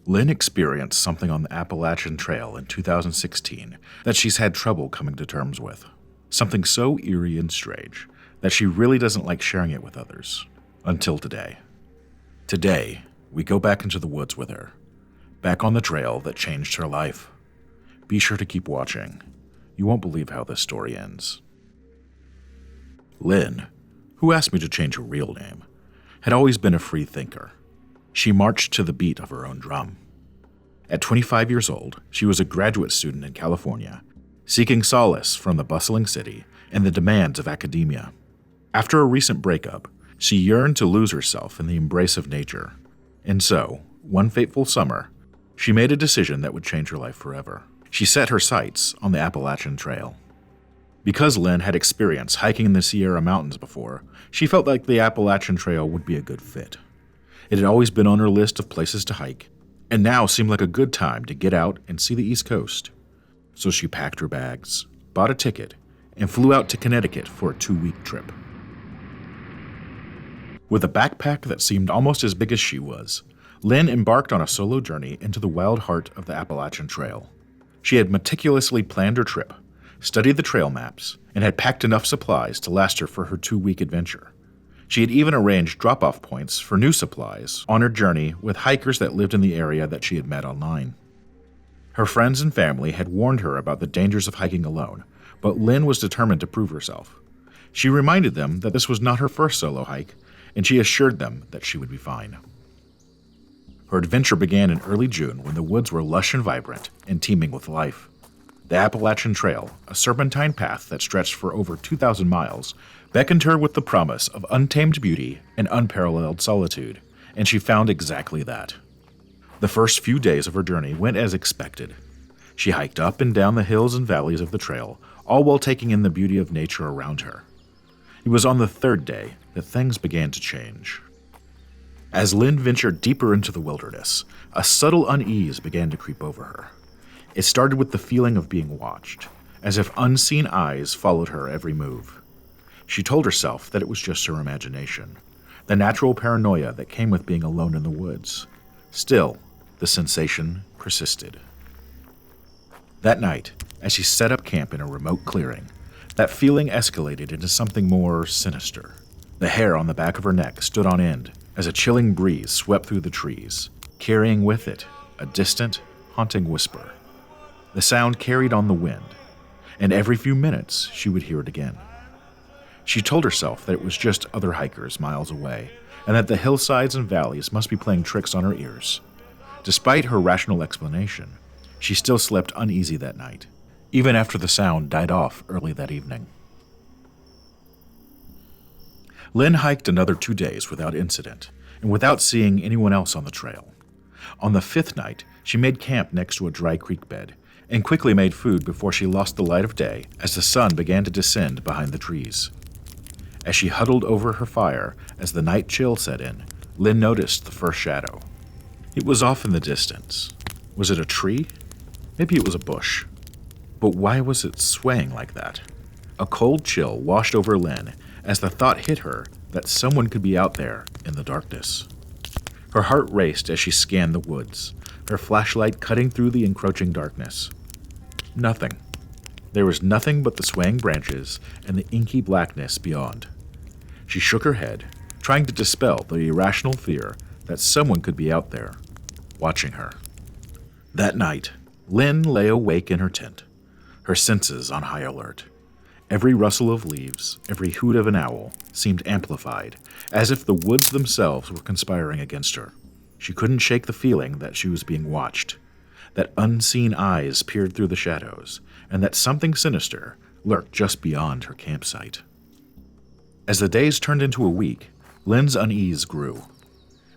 Lynn experienced something on the Appalachian Trail in 2016 that she's had trouble coming to terms with. Something so eerie and strange that she really doesn't like sharing it with others. Until today. Today, we go back into the woods with her. Back on the trail that changed her life. Be sure to keep watching. You won't believe how this story ends. Lynn, who asked me to change her real name, had always been a free thinker. She marched to the beat of her own drum. At 25 years old, she was a graduate student in California, seeking solace from the bustling city and the demands of academia. After a recent breakup, she yearned to lose herself in the embrace of nature. And so, one fateful summer, she made a decision that would change her life forever. She set her sights on the Appalachian Trail. Because Lynn had experience hiking in the Sierra Mountains before, she felt like the Appalachian Trail would be a good fit. It had always been on her list of places to hike, and now seemed like a good time to get out and see the East Coast. So she packed her bags, bought a ticket, and flew out to Connecticut for a 2-week trip. With a backpack that seemed almost as big as she was, Lynn embarked on a solo journey into the wild heart of the Appalachian Trail. She had meticulously planned her trip, studied the trail maps, and had packed enough supplies to last her for her 2-week adventure. She had even arranged drop-off points for new supplies on her journey with hikers that lived in the area that she had met online. Her friends and family had warned her about the dangers of hiking alone, but Lynn was determined to prove herself. She reminded them that this was not her first solo hike, and she assured them that she would be fine. Her adventure began in early June when the woods were lush and vibrant and teeming with life. The Appalachian Trail, a serpentine path that stretched for over 2,000 miles, beckoned her with the promise of untamed beauty and unparalleled solitude, and she found exactly that. The first few days of her journey went as expected. She hiked up and down the hills and valleys of the trail, all while taking in the beauty of nature around her. It was on the 3rd day that things began to change. As Lynn ventured deeper into the wilderness, a subtle unease began to creep over her. It started with the feeling of being watched, as if unseen eyes followed her every move. She told herself that it was just her imagination, the natural paranoia that came with being alone in the woods. Still, the sensation persisted. That night, as she set up camp in a remote clearing, that feeling escalated into something more sinister. The hair on the back of her neck stood on end as a chilling breeze swept through the trees, carrying with it a distant, haunting whisper. The sound carried on the wind, and every few minutes she would hear it again. She told herself that it was just other hikers miles away, and that the hillsides and valleys must be playing tricks on her ears. Despite her rational explanation, she still slept uneasy that night, even after the sound died off early that evening. Lynn hiked another 2 days without incident, and without seeing anyone else on the trail. On the 5th night, she made camp next to a dry creek bed, and quickly made food before she lost the light of day as the sun began to descend behind the trees. As she huddled over her fire as the night chill set in, Lynn noticed the first shadow. It was off in the distance. Was it a tree? Maybe it was a bush. But why was it swaying like that? A cold chill washed over Lynn as the thought hit her that someone could be out there in the darkness. Her heart raced as she scanned the woods, her flashlight cutting through the encroaching darkness. Nothing. There was nothing but the swaying branches and the inky blackness beyond. She shook her head, trying to dispel the irrational fear that someone could be out there, watching her. That night, Lynn lay awake in her tent, her senses on high alert. Every rustle of leaves, every hoot of an owl seemed amplified, as if the woods themselves were conspiring against her. She couldn't shake the feeling that she was being watched, that unseen eyes peered through the shadows, and that something sinister lurked just beyond her campsite. As the days turned into a week, Lynn's unease grew.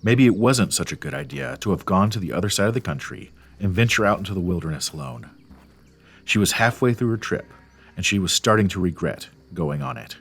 Maybe it wasn't such a good idea to have gone to the other side of the country and venture out into the wilderness alone. She was halfway through her trip, and she was starting to regret going on it.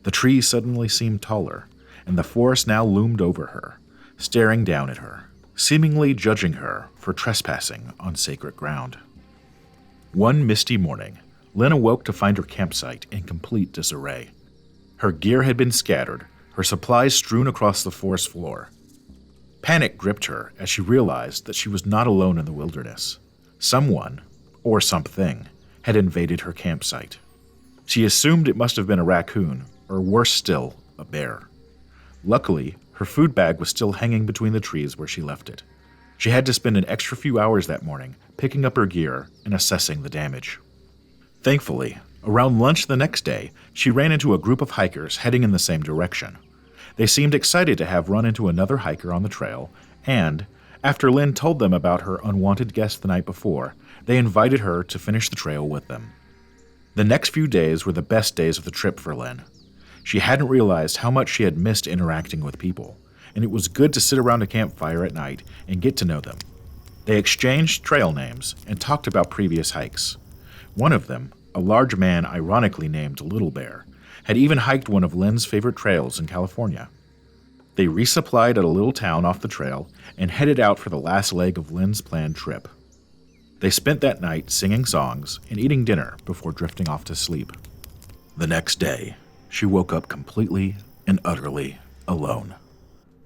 The trees suddenly seemed taller, and the forest now loomed over her, staring down at her, seemingly judging her for trespassing on sacred ground. One misty morning, Lynn awoke to find her campsite in complete disarray. Her gear had been scattered, her supplies strewn across the forest floor. Panic gripped her as she realized that she was not alone in the wilderness. Someone, or something, had invaded her campsite. She assumed it must have been a raccoon, or worse still, a bear. Luckily, her food bag was still hanging between the trees where she left it. She had to spend an extra few hours that morning picking up her gear and assessing the damage. Thankfully, around lunch the next day, she ran into a group of hikers heading in the same direction. They seemed excited to have run into another hiker on the trail, and, after Lynn told them about her unwanted guest the night before, they invited her to finish the trail with them. The next few days were the best days of the trip for Lynn. She hadn't realized how much she had missed interacting with people, and it was good to sit around a campfire at night and get to know them. They exchanged trail names and talked about previous hikes. One of them, a large man ironically named Little Bear, had even hiked one of Lynn's favorite trails in California. They resupplied at a little town off the trail and headed out for the last leg of Lynn's planned trip. They spent that night singing songs and eating dinner before drifting off to sleep. The next day, she woke up completely and utterly alone.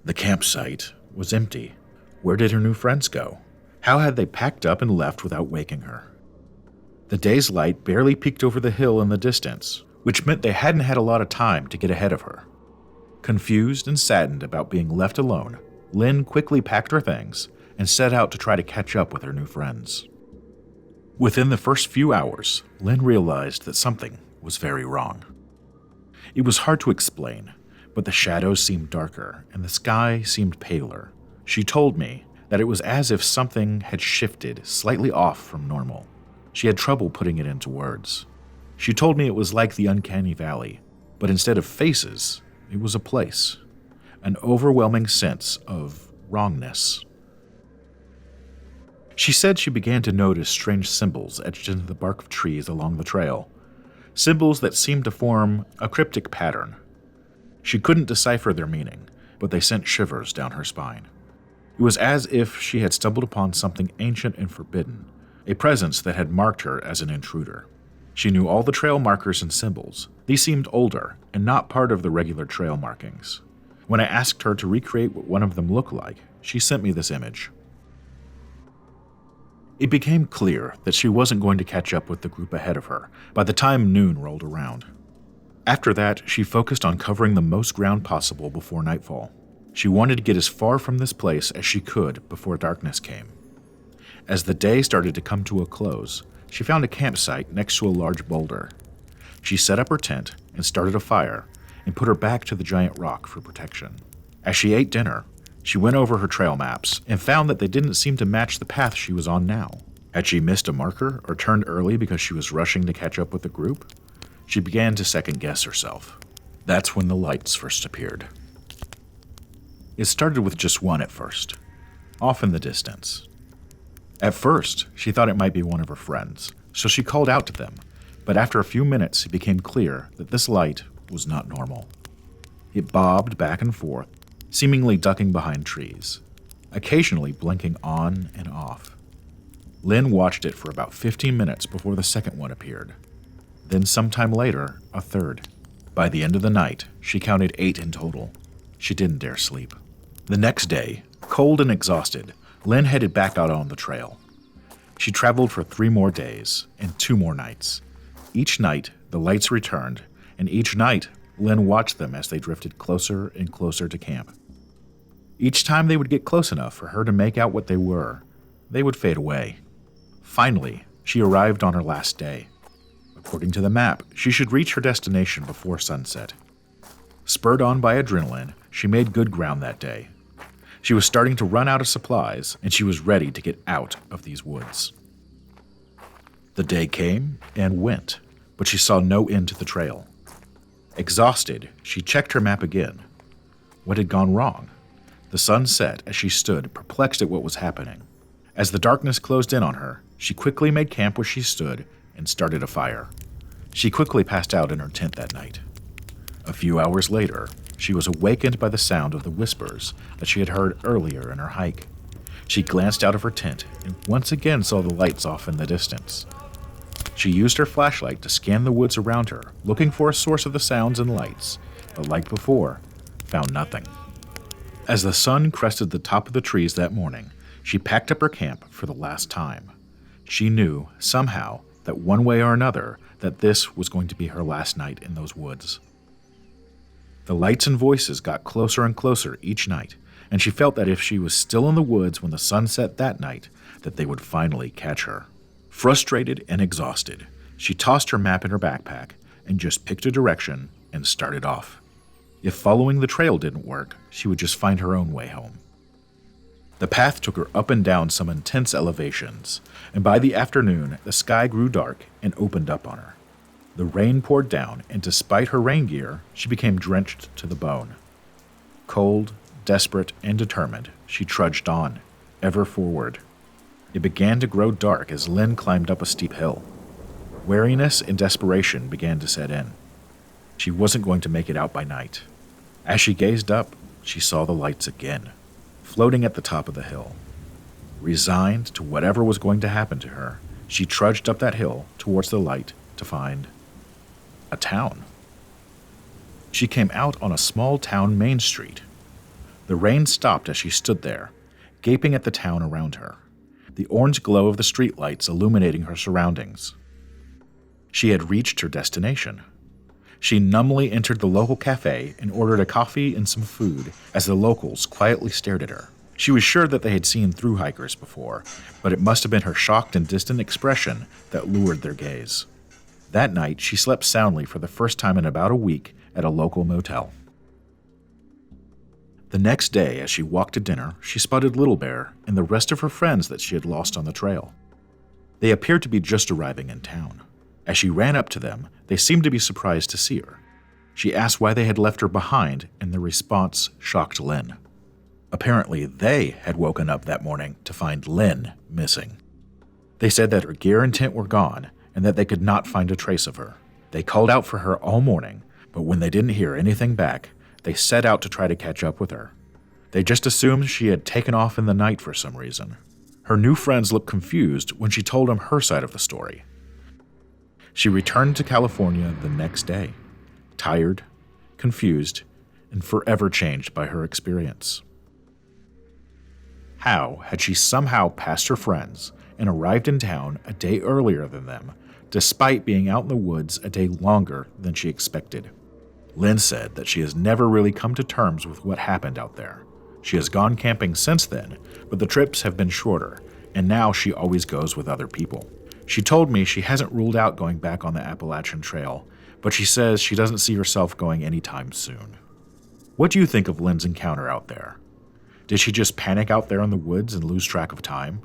The campsite was empty. Where did her new friends go? How had they packed up and left without waking her? The day's light barely peeked over the hill in the distance, which meant they hadn't had a lot of time to get ahead of her. Confused and saddened about being left alone, Lynn quickly packed her things and set out to try to catch up with her new friends. Within the first few hours, Lynn realized that something was very wrong. It was hard to explain, but the shadows seemed darker and the sky seemed paler. She told me that it was as if something had shifted slightly off from normal. She had trouble putting it into words. She told me it was like the uncanny valley, but instead of faces, it was a place. An overwhelming sense of wrongness. She said she began to notice strange symbols etched into the bark of trees along the trail. Symbols that seemed to form a cryptic pattern. She couldn't decipher their meaning, but they sent shivers down her spine. It was as if she had stumbled upon something ancient and forbidden, a presence that had marked her as an intruder. She knew all the trail markers and symbols. These seemed older and not part of the regular trail markings. When I asked her to recreate what one of them looked like, she sent me this image. It became clear that she wasn't going to catch up with the group ahead of her by the time noon rolled around. After that, she focused on covering the most ground possible before nightfall. She wanted to get as far from this place as she could before darkness came. As the day started to come to a close, she found a campsite next to a large boulder. She set up her tent and started a fire and put her back to the giant rock for protection. As she ate dinner, she went over her trail maps and found that they didn't seem to match the path she was on now. Had she missed a marker or turned early because she was rushing to catch up with the group? She began to second-guess herself. That's when the lights first appeared. It started with just one at first, off in the distance. At first, she thought it might be one of her friends, so she called out to them, but after a few minutes it became clear that this light was not normal. It bobbed back and forth, seemingly ducking behind trees, occasionally blinking on and off. Lynn watched it for about 15 minutes before the second one appeared. Then sometime later, a third. By the end of the night, she counted 8 in total. She didn't dare sleep. The next day, cold and exhausted, Lynn headed back out on the trail. She traveled for 3 more days and 2 more nights. Each night, the lights returned, and each night, Lynn watched them as they drifted closer and closer to camp. Each time they would get close enough for her to make out what they were, they would fade away. Finally, she arrived on her last day. According to the map, she should reach her destination before sunset. Spurred on by adrenaline, she made good ground that day. She was starting to run out of supplies, and she was ready to get out of these woods. The day came and went, but she saw no end to the trail. Exhausted, she checked her map again. What had gone wrong? The sun set as she stood, perplexed at what was happening. As the darkness closed in on her, she quickly made camp where she stood and started a fire. She quickly passed out in her tent that night. A few hours later, she was awakened by the sound of the whispers that she had heard earlier in her hike. She glanced out of her tent and once again saw the lights off in the distance. She used her flashlight to scan the woods around her, looking for a source of the sounds and lights, but like before, found nothing. As the sun crested the top of the trees that morning, she packed up her camp for the last time. She knew, somehow, that one way or another, that this was going to be her last night in those woods. The lights and voices got closer and closer each night, and she felt that if she was still in the woods when the sun set that night, that they would finally catch her. Frustrated and exhausted, she tossed her map in her backpack and just picked a direction and started off. If following the trail didn't work, she would just find her own way home. The path took her up and down some intense elevations, and by the afternoon, the sky grew dark and opened up on her. The rain poured down, and despite her rain gear, she became drenched to the bone. Cold, desperate, and determined, she trudged on, ever forward. It began to grow dark as Lynn climbed up a steep hill. Weariness and desperation began to set in. She wasn't going to make it out by night. As she gazed up, she saw the lights again, floating at the top of the hill. Resigned to whatever was going to happen to her, she trudged up that hill towards the light to find a town. She came out on a small town main street. The rain stopped as she stood there, gaping at the town around her, the orange glow of the streetlights illuminating her surroundings. She had reached her destination. She numbly entered the local cafe and ordered a coffee and some food as the locals quietly stared at her. She was sure that they had seen thru-hikers before, but it must have been her shocked and distant expression that lured their gaze. That night, she slept soundly for the first time in about a week at a local motel. The next day, as she walked to dinner, she spotted Little Bear and the rest of her friends that she had lost on the trail. They appeared to be just arriving in town. As she ran up to them, they seemed to be surprised to see her. She asked why they had left her behind, and the response shocked Lynn. Apparently, they had woken up that morning to find Lynn missing. They said that her gear and tent were gone, and that they could not find a trace of her. They called out for her all morning, but when they didn't hear anything back, they set out to try to catch up with her. They just assumed she had taken off in the night for some reason. Her new friends looked confused when she told them her side of the story. She returned to California the next day, tired, confused, and forever changed by her experience. How had she somehow passed her friends and arrived in town a day earlier than them, despite being out in the woods a day longer than she expected? Lynn said that she has never really come to terms with what happened out there. She has gone camping since then, but the trips have been shorter, and now she always goes with other people. She told me she hasn't ruled out going back on the Appalachian Trail, but she says she doesn't see herself going anytime soon. What do you think of Lynn's encounter out there? Did she just panic out there in the woods and lose track of time?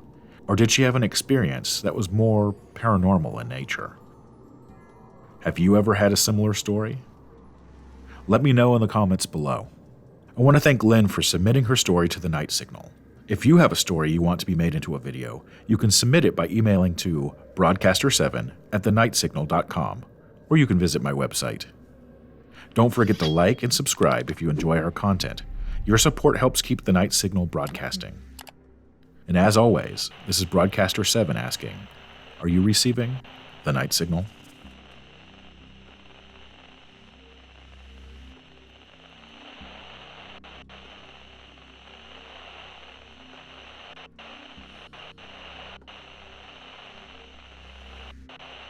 Or did she have an experience that was more paranormal in nature? Have you ever had a similar story? Let me know in the comments below. I want to thank Lynn for submitting her story to the Night Signal. If you have a story you want to be made into a video, you can submit it by emailing to broadcaster7@thenightsignal.com, or you can visit my website. Don't forget to like and subscribe if you enjoy our content. Your support helps keep the Night Signal broadcasting. And as always, this is Broadcaster7 asking, are you receiving the Night Signal?